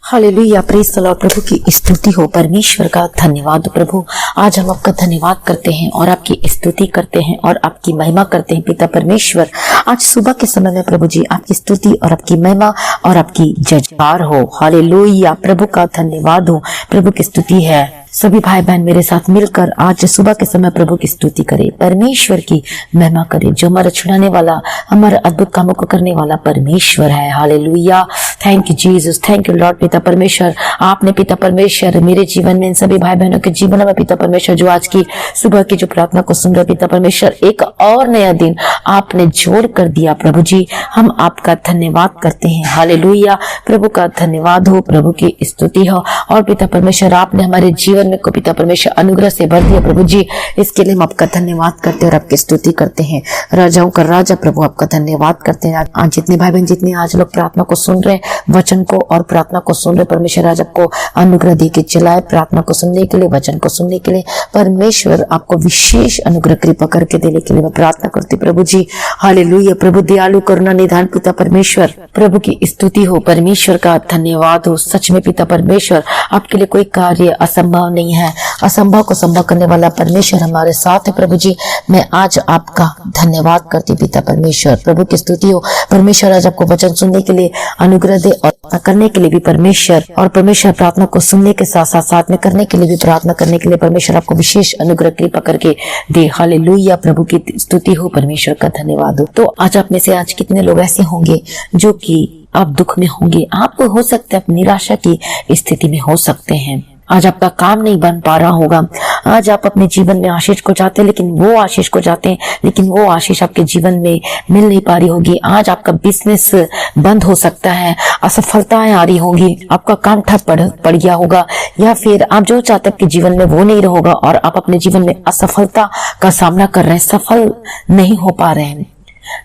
Hallelujah, praise the lord. प्रभु की स्तुति हो, परमेश्वर का धन्यवाद प्रभु। आज हम आपका धन्यवाद करते हैं और आपकी स्तुति करते हैं और आपकी महिमा करते हैं पिता परमेश्वर। आज सुबह के समय में प्रभु जी आपकी स्तुति और आपकी महिमा और आपकी जयकार हो। हालेलुया, प्रभु का धन्यवाद हो, प्रभु की स्तुति है। सभी भाई बहन मेरे साथ मिलकर आज सुबह के समय प्रभु की स्तुति करें, परमेश्वर की महिमा करें, जो हमारा छुड़ाने वाला, हमारे अद्भुत कामों को करने वाला परमेश्वर है। Hallelujah, thank you Jesus, thank you Lord. पिता परमेश्वर, आपने पिता परमेश्वर मेरे जीवन में, इन सभी भाई बहनों के जीवन में पिता परमेश्वर जो आज की सुबह की जो प्रार्थना को सुन रहे पिता परमेश्वर, एक और नया दिन आपने जोड़ कर दिया प्रभु जी। हम आपका धन्यवाद करते हैं। हालेलुया, प्रभु का धन्यवाद हो, प्रभु की स्तुति हो। और पिता परमेश्वर आपने हमारे जीवन में को पिता परमेश्वर अनुग्रह से भर दिया प्रभु जी, इसके लिए हम आपका धन्यवाद करते हैं और आपकी स्तुति करते हैं। राजाओं का राजा प्रभु आपका धन्यवाद करते हैं। आज जितने भाई बहन, जितने आज लोग प्रार्थना को सुन रहे, वचन को और प्रार्थना को सुन रहे, परमेश्वर आज आपको अनुग्रह दे के चलाए, प्रार्थना को सुनने के लिए, वचन को सुनने के लिए। परमेश्वर आपको विशेष अनुग्रह कृपा करके देने के लिए मैं प्रार्थना करती प्रभु जी। हालेलुया, प्रभु दयालु करुणा निधान पिता परमेश्वर, प्रभु की स्तुति हो, परमेश्वर का धन्यवाद हो। सच में पिता परमेश्वर आपके लिए कोई कार्य असंभव नहीं है। असंभव को संभव करने वाला परमेश्वर हमारे साथ है प्रभु जी। मैं आज आपका धन्यवाद करती पिता परमेश्वर, प्रभु की स्तुति हो। परमेश्वर आज आपको वचन सुनने के लिए अनुग्रह दे और करने के लिए भी परमेश्वर, और परमेश्वर प्रार्थना को सुनने के साथ साथ साथ में करने के लिए भी, प्रार्थना करने के लिए परमेश्वर आपको विशेष अनुग्रह कृपा करके दे। हालेलुया, प्रभु की स्तुति हो, परमेश्वर का धन्यवाद हो। तो आज आप में से आज कितने लोग ऐसे होंगे जो कि आप दुख में होंगे, आप हो सकते हैं आप निराशा की स्थिति में हो सकते हैं। आज आपका काम नहीं बन पा रहा होगा। आज आप अपने जीवन में आशीष को चाहते हैं, लेकिन वो आशीष को चाहते हैं, लेकिन वो आशीष आपके जीवन में मिल नहीं पा रही होगी। आज आपका बिजनेस बंद हो सकता है, असफलताएं आ रही होंगी, आपका काम ठप पड़ गया होगा, या फिर आप जो चाहते हैं आपके जीवन में वो नहीं रहेगा और आप अपने जीवन में असफलता का सामना कर रहे हैं, सफल नहीं हो पा रहे हैं।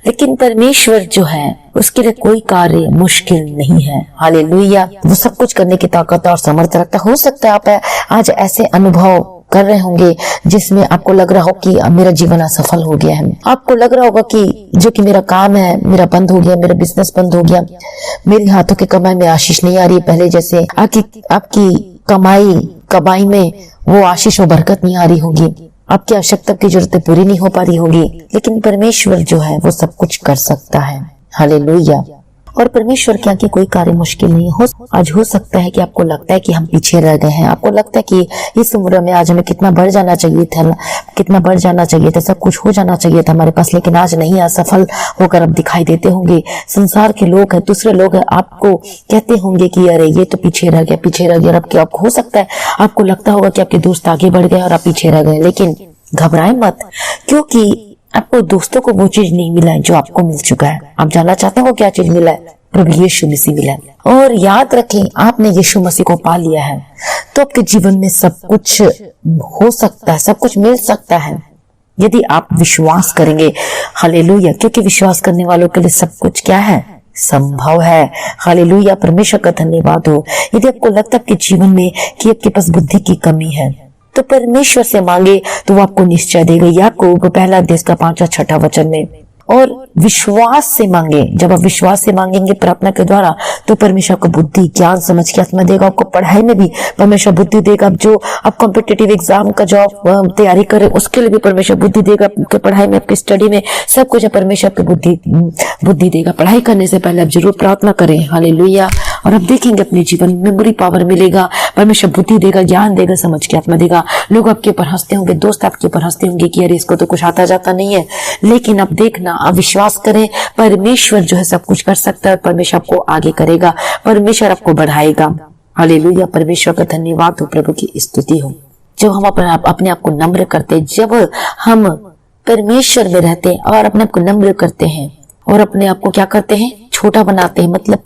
लेकिन परमेश्वर जो है उसके लिए कोई कार्य मुश्किल नहीं है। हालेलुया, वो सब कुछ करने की ताकत और समर्थ रखता। हो सकता है आप आज ऐसे अनुभव कर रहे होंगे जिसमें आपको लग रहा हो कि मेरा जीवन असफल हो गया है। आपको लग रहा होगा कि जो कि मेरा काम है मेरा बंद हो गया, मेरा बिजनेस बंद हो गया, मेरे हाथों की कमाई में आशीष नहीं आ रही पहले जैसे, आपकी कमाई में वो आशीष और बरकत नहीं आ रही होगी, आपकी आवश्यकता की जरूरतें पूरी नहीं हो पा रही होगी। लेकिन परमेश्वर जो है वो सब कुछ कर सकता है। हालेलुया, और परमेश्वर के आगे कोई कार्य मुश्किल नहीं हो। आज हो सकता है कि आपको लगता है कि हम पीछे रह गए हैं, आपको लगता है कि इस उम्र में आज हमें कितना बढ़ जाना चाहिए था, सब कुछ हो जाना चाहिए था हमारे पास, लेकिन आज नहीं, असफल होकर अब दिखाई देते होंगे। संसार के लोग हैं, दूसरे लोग हैं, आपको कहते होंगे कि अरे ये तो पीछे रह गया। अब क्या हो सकता है आपको लगता होगा कि आपके दोस्त आगे बढ़ गए और आप पीछे रह गए, लेकिन घबराएं मत, क्योंकि आपको दोस्तों को वो चीज नहीं मिला है जो आपको मिल चुका है। आप जानना चाहते हो क्या चीज मिला है? प्रभु यीशु मसीह मिला है। और याद रखें, आपने यीशु मसीह को पा लिया है तो आपके जीवन में सब कुछ हो सकता है, सब कुछ मिल सकता है यदि आप विश्वास करेंगे। हालेलुया, क्योंकि विश्वास करने वालों के लिए सब कुछ क्या है? संभव है। हालेलुया, परमेश्वर का धन्यवाद हो। यदि आपको लगता है आपके जीवन में कि आपके पास बुद्धि की कमी है तो परमेश्वर से मांगे तो वो आपको निश्चय देगा। याकूब पहला अध्याय का 5 और 6 वचन में, और विश्वास से मांगे। जब आप विश्वास से मांगेंगे प्रार्थना के द्वारा तो परमेश्वर को बुद्धि, ज्ञान, समझ की आत्मा देगा। आपको पढ़ाई में भी परमेश्वर बुद्धि देगा। जो आप कॉम्पिटिटिव एग्जाम का जॉब तैयारी करें उसके लिए भी परमेश्वर बुद्धि देगा। आपके पढ़ाई में, आपकी स्टडी में, सब कुछ परमेश्वर आपको बुद्धि देगा। पढ़ाई करने से पहले आप जरूर प्रार्थना करें। हालेलुया, और आप देखेंगे अपने जीवन में मेमोरी पावर मिलेगा, परमेश्वर बुद्धि देगा, ज्ञान देगा, समझ की आत्मा देगा। लोग आपके ऊपर हंसते होंगे, दोस्त आपके ऊपर हंसते होंगे कि अरे इसको तो कुछ आता जाता नहीं है, लेकिन आप देखना, आप विश्वास करें, परमेश्वर जो है सब कुछ कर सकता है। परमेश्वर आपको आगे करेगा, परमेश्वर आपको बढ़ाएगा। हालेलुया, परमेश्वर का धन्यवाद हो, प्रभु की स्तुति हो। जब हम अपने आप को नम्र करते, जब हम परमेश्वर में रहते हैं और अपने आप को नम्र करते हैं और अपने आप को क्या करते हैं? छोटा बनाते हैं, मतलब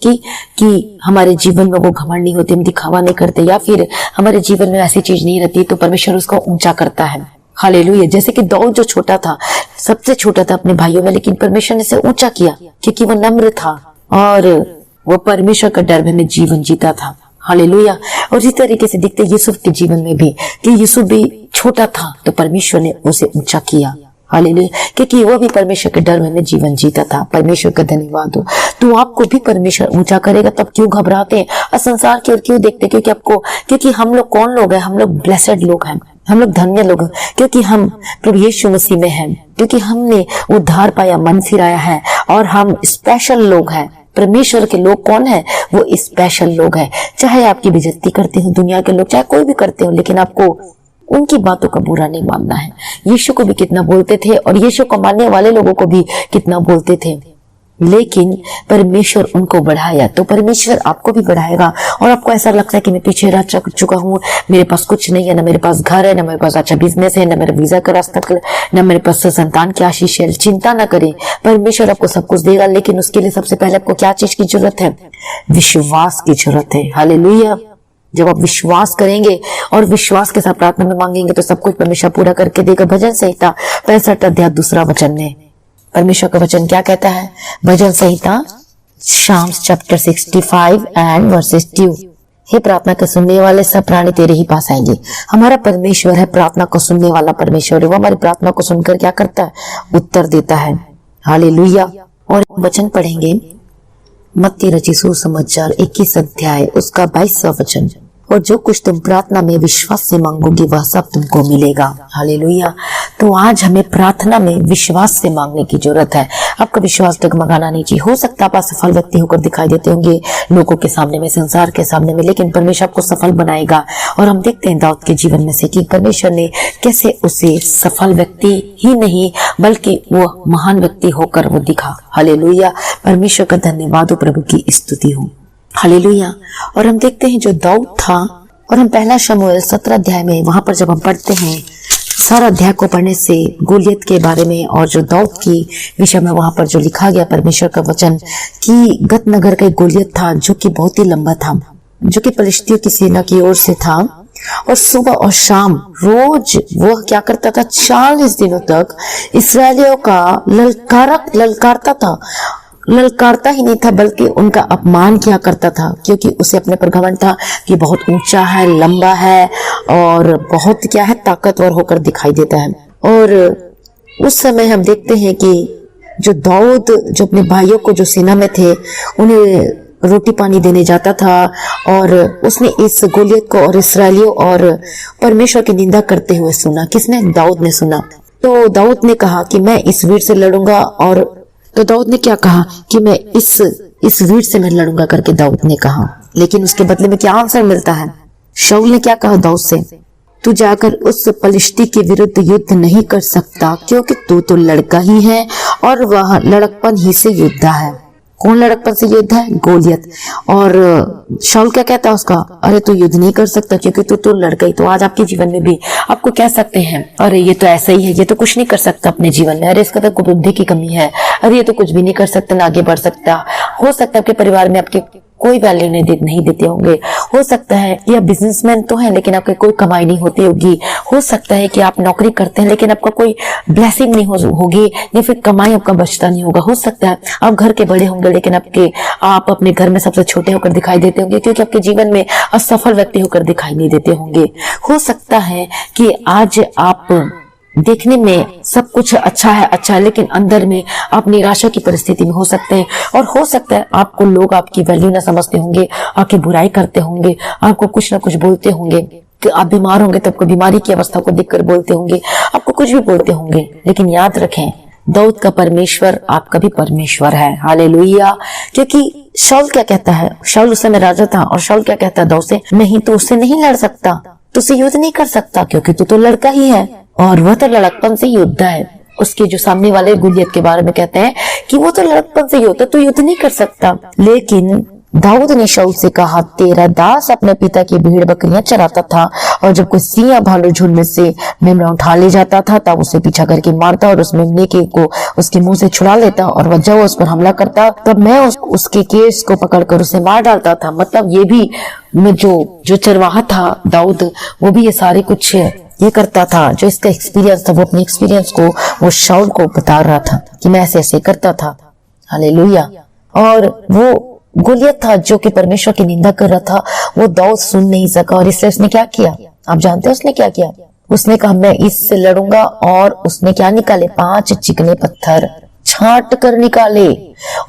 कि हमारे जीवन में वो घमंड नहीं होते, हम दिखावा नहीं करते, या फिर हमारे जीवन में ऐसी चीज नहीं रहती तो परमेश्वर उसको ऊंचा करता है। हालेलुया, जैसे कि दाऊद जो छोटा था, सबसे छोटा था अपने भाइयों में, लेकिन परमेश्वर ने उसे ऊंचा किया क्योंकि वो नम्र था और वो परमेश्वर का डर में जीवन जीता था। हालेलुया, और इसी तरीके से दिखते यूसुफ के जीवन में भी कि यूसुफ भी छोटा था तो परमेश्वर ने उसे ऊंचा किया। हालेलुया, क्योंकि वो भी परमेश्वर के डर में जीवन जीता था। परमेश्वर का धन्यवाद हो। तो आपको भी परमेश्वर ऊंचा करेगा, तब क्यों घबराते हैं और संसार की ओर क्यों देखते? क्योंकि हम लोग कौन लोग हैं? हम लोग ब्लेसेड लोग हैं, हम लोग धन्य लोग हैं, क्योंकि हम प्रभु यीशु मसीह में हैं, क्योंकि हमने उद्धार पाया, मन फिराया है, और हम स्पेशल लोग हैं। परमेश्वर के लोग कौन है? वो स्पेशल लोग हैं। चाहे आपकी बेइज्जती करते हो दुनिया के लोग, चाहे कोई भी करते हो, लेकिन आपको उनकी बातों का बुरा नहीं मानना है। यीशु को भी कितना बोलते थे और यीशु को मानने वाले लोगों को भी कितना बोलते थे, लेकिन परमेश्वर उनको बढ़ाया, तो परमेश्वर आपको भी बढ़ाएगा। और आपको ऐसा लगता है कि मैं पीछे रह चुका हूँ, मेरे पास कुछ नहीं है, ना मेरे पास घर है, ना मेरे पास अच्छा बिजनेस है, ना मेरे वीजा का रास्ता, ना मेरे पास संतान की आशीष है। चिंता ना करें, परमेश्वर आपको सब कुछ देगा, लेकिन उसके लिए सबसे पहले आपको क्या चीज की जरूरत है? विश्वास की जरूरत है। हालेलुया। जब आप विश्वास करेंगे और विश्वास के साथ प्रार्थना में मांगेंगे तो सब कुछ परमेश्वर पूरा करके देगा। भजन संहिता 65 अध्याय 2 वचन में परमेश्वर का वचन क्या कहता है? भजन संहिता शाम्स चैप्टर 65 एंड वर्सेस 2। हे प्रार्थना को सुनने वाले सब प्राणी तेरे ही पास आएंगे। हमारा परमेश्वर है प्रार्थना को सुनने वाला परमेश्वर है। वो हमारी प्रार्थना को सुनकर क्या करता है? उत्तर देता है। हालेलुया। और वचन पढ़ेंगे मत्ती रचित सुसमाचार 21 अध्याय उसका 22वां वचन। और जो कुछ तुम प्रार्थना में विश्वास से मांगोगे वह सब तुमको मिलेगा। हालेलुया। तो आज हमें प्रार्थना में विश्वास से मांगने की जरूरत है। आपका विश्वास डगमगाना नहीं चाहिए। हो सकता है आप असफल व्यक्ति होकर दिखाई देते होंगे लोगों के सामने में, संसार के सामने में, लेकिन परमेश्वर आपको सफल बनाएगा। और हम देखते हैं दाऊद के जीवन में से कि परमेश्वर ने कैसे उसे सफल व्यक्ति ही नहीं बल्कि वो महान व्यक्ति होकर वो दिखा। हालेलुया। परमेश्वर का धन्यवाद हो, प्रभु की स्तुति हो। हालेलुया। और हम देखते हैं जो दाऊद था, और हम पहला शमूएल 17 अध्याय में वहां पर जब हम पढ़ते हैं, सारा अध्याय को पढ़ने से गोलियत के बारे में और जो दाऊद की विषय में वहां पर जो लिखा गया परमेश्वर का वचन कि गत नगर का एक गोलियत था जो कि बहुत ही लंबा था, जो कि फलिश्तियों की सेना की ओर से था। और सुबह और शाम रोज वो क्या करता था? 40 दिनों तक इसराइलियों का ललकारता था। ललकारता ही नहीं था बल्कि उनका अपमान किया करता था, क्योंकि उसे अपने पर घमंड था कि बहुत ऊंचा है, लंबा है और बहुत क्या है, ताकतवर होकर दिखाई देता है। और उस समय हम देखते हैं कि जो दाऊद जो अपने भाइयों को जो सेना में थे उन्हें रोटी पानी देने जाता था, और उसने इस गोलियत को और इसराइलियों और परमेश्वर की निंदा करते हुए सुना। किसने? दाऊद ने सुना। तो दाऊद ने कहा कि मैं इस वीर से लड़ूंगा। और तो दाऊद ने क्या कहा कि मैं इस वीर से मैं लड़ूंगा करके दाऊद ने कहा। लेकिन उसके बदले में क्या आंसर मिलता है? शाऊल ने क्या कहा दाऊद से? तू जाकर उस फलिश्ती के विरुद्ध युद्ध नहीं कर सकता, क्योंकि तू तो लड़का ही है और वह लड़कपन ही से योद्धा है। कौन लड़कपन से योद्धा है? गोलियत। और शाऊल क्या कहता है उसका? अरे तू युद्ध नहीं कर सकता क्योंकि तू तो लड़का ही। तो आज आपके जीवन में भी आपको कह सकते हैं, अरे ये तो ऐसा ही है, ये तो कुछ नहीं कर सकता अपने जीवन में, अरे इसका तो बुद्धि की कमी है, अरे ये तो कुछ भी नहीं कर सकता, ना आगे बढ़ सकता। हो सकता है आपके परिवार में आपके कोई वैल्यू नहीं देते होंगे। हो सकता है कि आप बिजनेसमैन तो हैं लेकिन आपकी कोई कमाई नहीं होती होगी। हो सकता है कि आप नौकरी करते हैं लेकिन आपका कोई ब्लेसिंग नहीं होगी, या फिर कमाई आपका बचता नहीं होगा। हो सकता है आप घर के बड़े होंगे लेकिन आप अपने घर में सबसे छोटे होकर दिखाई देते होंगे, क्योंकि आपके जीवन में असफल व्यक्ति होकर दिखाई नहीं देते होंगे। हो सकता है कि आज आप देखने में सब कुछ अच्छा है, लेकिन अंदर में आप निराशा की परिस्थिति में हो सकते हैं। और हो सकता है आपको लोग आपकी वैल्यू ना समझते होंगे, आपकी बुराई करते होंगे, आपको कुछ ना कुछ बोलते होंगे कि आप बीमार होंगे तो आपको बीमारी की अवस्था को देखकर बोलते होंगे, आपको कुछ भी बोलते होंगे। लेकिन याद रखें, दाऊद का परमेश्वर आपका भी परमेश्वर है। हालेलुया। क्योंकि शाऊल क्या कहता है? शाऊल उस समय राजा था और शाऊल क्या कहता है दाऊद से? नहीं, तो उससे नहीं लड़ सकता, तुझसे युद्ध नहीं कर सकता, क्योंकि तू तो लड़का ही है और वह तो लड़कपन से योद्धा है। उसके जो सामने वाले गोलियत के बारे में कहते हैं कि वो तो लड़कपन से योद्धा, तो युद्ध नहीं कर सकता। लेकिन दाऊद ने शाऊल से कहा, तेरा दास अपने पिता की भेड़ बकरियां चराता था, और जब कोई सिंह या भालू झुंड में से मेमना उठा ले जाता था तब उसे पीछा करके मारता और उस मेमने को उसके मुंह से छुड़ा लेता, और वह जब उस पर हमला करता तब मैं उसके केस को पकड़कर उसे मार डालता था। मतलब ये भी जो चरवाहा था दाऊद, वो भी ये सारे कुछ ये करता था। जो इसका एक्सपीरियंस था वो अपने एक्सपीरियंस को वो शाऊल को बता रहा था कि मैं ऐसे ऐसे करता था। हालेलुया। और वो गोलियत था जो कि परमेश्वर की निंदा कर रहा था, वो दाऊद सुन नहीं सका, और इसलिए उसने क्या किया? आप जानते हैं उसने क्या किया? उसने कहा मैं इससे लड़ूंगा, और उसने क्या निकाले, 5 चिकने पत्थर छांट कर निकाले,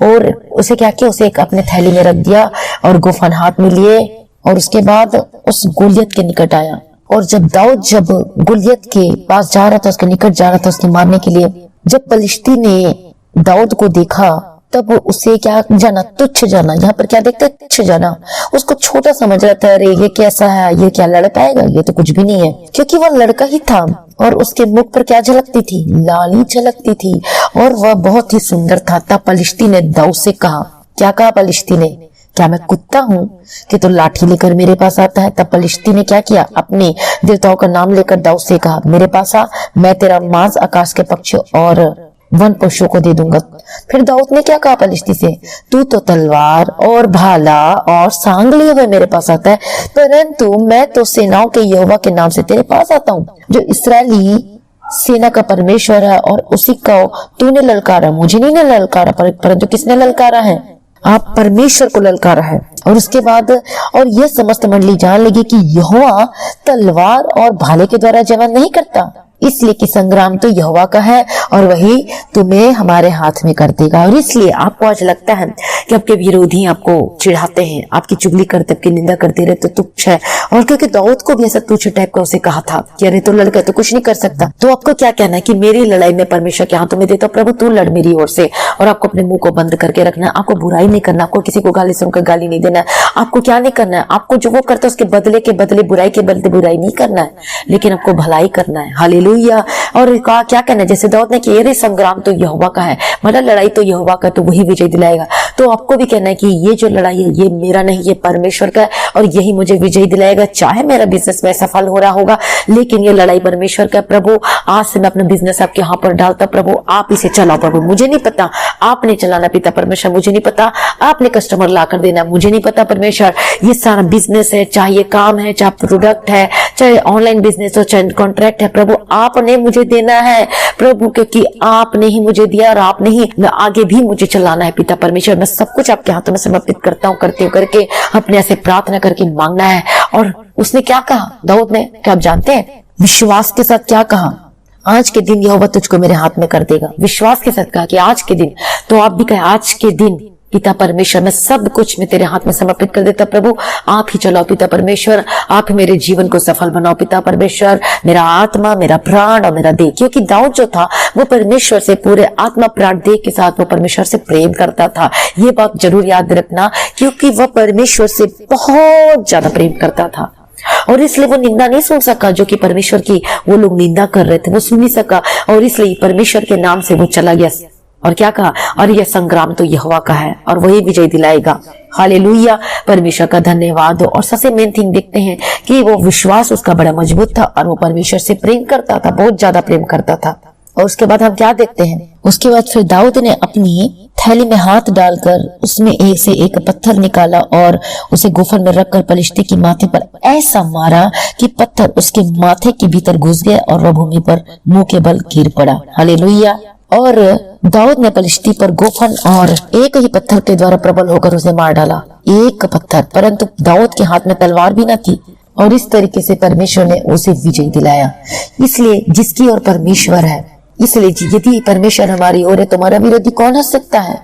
और उसे क्या किया, उसे एक अपने थैली में रख दिया और गोफन हाथ में लिए, और उसके बाद उस गोलियत के निकट आया। और जब दाऊद जब गोलियत के पास जा रहा था, उसके निकट जा रहा था उसके मारने के लिए, जब पलिश्ती ने दाऊद को देखा तब उसे क्या जाना, तुच्छ जाना। यहाँ पर क्या देखते, तुच्छ जाना। उसको छोटा समझ रहा था, अरे ये कैसा है, ये क्या लड़ पाएगा, ये तो कुछ भी नहीं है, क्योंकि वह लड़का ही था। और उसके मुख पर क्या झलकती थी, लाली झलकती थी, और वह बहुत ही सुंदर था। तब पलिश्ती ने दाऊद से कहा, क्या कहा पलिश्ती ने, क्या मैं कुत्ता हूँ कि तो लाठी लेकर मेरे पास आता है। तब पलिश्ती ने क्या किया, अपने देवताओं का नाम लेकर दाऊद से कहा, मेरे पास आ, मैं तेरा मांस आकाश के पक्षी और वन पशुओं को दे दूंगा। फिर दाऊद ने क्या कहा पलिश्ती से, तू तो तलवार और भाला और सांग लिए हुए मेरे पास आता है, परंतु मैं तो सेनाओं के यहोवा के नाम से तेरे पास आता हूँ, जो इसराइली सेना का परमेश्वर है, और उसी का तूने ललकारा, मुझे नहीं ललकारा, परंतु किसने ललकारा है, आप परमेश्वर को ललकारा है। और उसके बाद और यह समस्त मंडली जान लगी कि यहोवा तलवार और भाले के द्वारा जवान नहीं करता, इसलिए कि संग्राम तो यहोवा का है और वही तुम्हें हमारे हाथ में कर देगा। और इसलिए आपको आज लगता है कि आपके विरोधी आपको चिढ़ाते हैं, आपकी चुगली करते, आपकी निंदा करते रहते, तो तुच्छ है। और क्योंकि दाऊद को भी ऐसा तुच्छ टाइप का उसे कहा था कि अरे तो लड़का तो कुछ नहीं कर सकता, तो आपको क्या कहना है कि मेरी लड़ाई में परमेश्वर के हाथों में देता, प्रभु तू लड़ मेरी ओर से। और आपको अपने मुंह को बंद करके रखना है, आपको बुराई नहीं करना, आपको किसी को गाली सुनकर गाली नहीं देना है, आपको क्या नहीं करना है, आपको जो वो करता है उसके बदले के बदले बुराई के बदले बुराई नहीं करना है, लेकिन आपको भलाई करना है। हालेलुया। और कहा क्या कहना है, जैसे दाऊद ने कि अरे संग्राम तो यहोवा का है, मतलब लड़ाई तो यहोवा का, तो वही विजय दिलाएगा। तो आपको भी कहना है कि ये जो लड़ाई है ये मेरा नहीं, ये परमेश्वर का है, और यही मुझे विजय दिलाएगा। चाहे मेरा बिजनेस में सफल हो रहा होगा, लेकिन ये लड़ाई परमेश्वर का। प्रभु आज से मैं अपना बिजनेस आपके यहाँ पर डालता, प्रभु आप इसे चलाओ, प्रभु मुझे नहीं पता, आपने चलाना पिता परमेश्वर, मुझे नहीं पता, आपने कस्टमर ला कर देना, मुझे नहीं पता परमेश्वर। ये सारा बिजनेस है, चाहे ये काम है, चाहे प्रोडक्ट है, चाहे ऑनलाइन बिजनेस हो, चाहे कॉन्ट्रैक्ट है, प्रभु आपने मुझे देना है प्रभु, क्योंकि आपने ही मुझे दिया और आपने ही आगे भी मुझे चलाना है पिता परमेश्वर। मैं सब कुछ आपके हाथों में समर्पित करता हूँ, करते करके अपने ऐसे प्रार्थना करके मांगना है। और उसने क्या कहा दाऊद ने, क्या आप जानते हैं, विश्वास के साथ क्या कहा, आज के दिन यहोवा तुझको मेरे हाथ में कर देगा। विश्वास के साथ कहा कि आज के दिन, तो आप भी कहे आज के दिन पिता परमेश्वर मैं सब कुछ मैं तेरे हाथ में समर्पित कर देता, प्रभु आप ही चलाओ पिता परमेश्वर, आप ही मेरे जीवन को सफल बनाओ पिता परमेश्वर, मेरा आत्मा, मेरा प्राण और मेरा देह। क्योंकि दाऊद जो था वो परमेश्वर से पूरे आत्मा प्राण देह के साथ वो परमेश्वर से प्रेम करता था। ये बात जरूर याद रखना, क्योंकि वह परमेश्वर से बहुत ज्यादा प्रेम करता था, और इसलिए वो निंदा नहीं सुन सका जो कि परमेश्वर की वो लोग निंदा कर रहे थे, वो सुन नहीं सका, और इसलिए परमेश्वर के नाम से वो चला गया। और क्या कहा, और यह संग्राम तो यहोवा का है और वही विजय दिलाएगा। हालेलुया, परमेश्वर का धन्यवाद हो। और सबसे मेन थिंग देखते हैं कि वो विश्वास उसका बड़ा मजबूत था और वो परमेश्वर से प्रेम करता था, बहुत ज्यादा प्रेम करता था। और उसके बाद हम क्या देखते हैं, उसके बाद फिर दाऊद ने अपनी थैली में हाथ डालकर उसमें एक से एक पत्थर निकाला और उसे गोफन में रखकर पलिश्ती के माथे पर ऐसा मारा कि पत्थर उसके माथे के भीतर घुस गया और वह भूमि पर मुंह के बल गिर पड़ा। हालेलुया। और दाऊद ने पलिश्ती पर गोफन और एक ही पत्थर के द्वारा प्रबल होकर उसे मार डाला, एक पत्थर, परंतु दाऊद के हाथ में तलवार भी न थी। और इस तरीके से परमेश्वर ने उसे विजय दिलाया। इसलिए जिसकी ओर परमेश्वर है, इसलिए यदि परमेश्वर हमारी ओर है, तुम्हारा विरोधी कौन हो सकता है,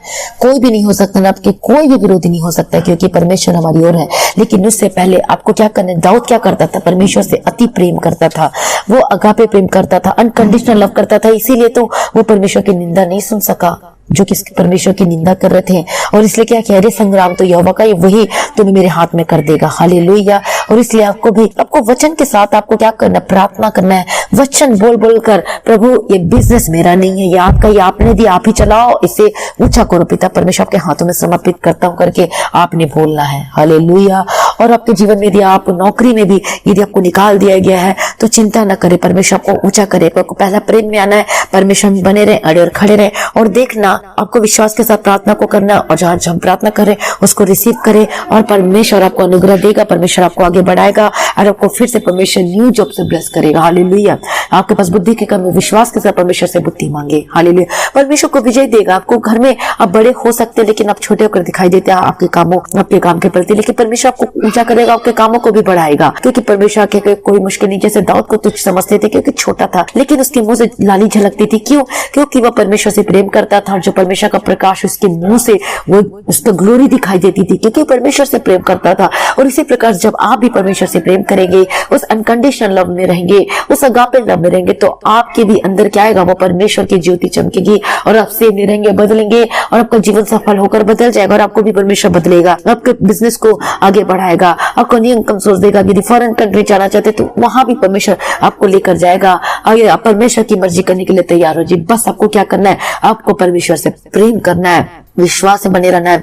कोई भी नहीं हो सकता, ना आपके कोई भी विरोधी नहीं हो सकता, क्योंकि परमेश्वर हमारी ओर है। लेकिन उससे पहले आपको क्या करना है, दाऊद क्या करता था, परमेश्वर से अति प्रेम करता था, वो अगापे प्रेम करता था, अनकंडीशनल लव करता था, इसीलिए तो वो परमेश्वर की निंदा नहीं सुन सका जो कि परमेश्वर की निंदा कर रहे थे। और इसलिए क्या कह रहे, संग्राम तो यहोवा का, वही तुम्हें मेरे हाथ में कर देगा। हालेलुया। और इसलिए आपको वचन के साथ आपको क्या करना, प्रार्थना करना है, वचन बोल बोल कर, प्रभु ये बिजनेस मेरा नहीं है, ये आपका, ये आपने दिया, आप ही चलाओ, इसे ऊंचा करो पिता परमेश्वर आपके हाथों में समर्पित करता हूँ करके आपने बोलना है। हालेलुया। और आपके जीवन में यदि आप नौकरी में भी यदि आपको निकाल दिया गया है तो चिंता न करे, परमेश्वर आपको ऊंचा करे। आपको पहला प्रेम में आना है, परमेश्वर में बने रहे, अड़े और खड़े रहे। और देखना, आपको विश्वास के साथ प्रार्थना को करना, और जहां प्रार्थना करें उसको रिसीव करें, और परमेश्वर आपको अनुग्रह देगा, परमेश्वर आपको आगे बढ़ाएगा। और आपको फिर से परमेश्वर न्यू जॉब से ब्लेस करेगा। हालेलुया। आपके पास बुद्धि की कमी, विश्वास के साथ परमेश्वर से बुद्धि मांगे। हालेलुया। परमेश्वर को विजय देगा। आपको घर में आप बड़े हो सकते हैं लेकिन आप छोटे होकर दिखाई देते हैं आपके कामों, आपके काम के प्रति, लेकिन परमेश्वर आपको ऊंचा करेगा, आपके कामों को भी बढ़ाएगा। क्योंकि परमेश्वर के कोई मुश्किल नहीं। जैसे दाऊद को तुच्छ समझते थे क्योंकि छोटा था, लेकिन उसके मुंह से लाली झलकती थी। क्यों? क्योंकि वह परमेश्वर से प्रेम करता था, और जो परमेश्वर का प्रकाश उसके मुंह से वो उसका ग्लोरी दिखाई देती थी, क्योंकि परमेश्वर से प्रेम करता था। और इसी प्रकार जब आप भी परमेश्वर से प्रेम करेंगे, उस अनकंडीशनल लव में रहेंगे, उस अगापे लव में रहेंगे, तो आपके भी अंदर क्या आएगा? वो परमेश्वर की ज्योति चमकेगी और आप सेव नहीं रहेंगे, बदलेंगे, और आपका जीवन सफल होकर बदल जाएगा, और आपको भी परमेश्वर बदलेगा, आपके बिजनेस को आगे बढ़ाएगा, आपको न्यू इनकम सोर्स देगा। यदि फॉरेन कंट्री जाना चाहते तो वहां भी परमेश्वर आपको लेकर जाएगा। आगे आप परमेश्वर की मर्जी करने के लिए तैयार हो जी। बस आपको क्या करना है? आपको परमेश्वर से प्रेम करना है, विश्वास में बने रहना है,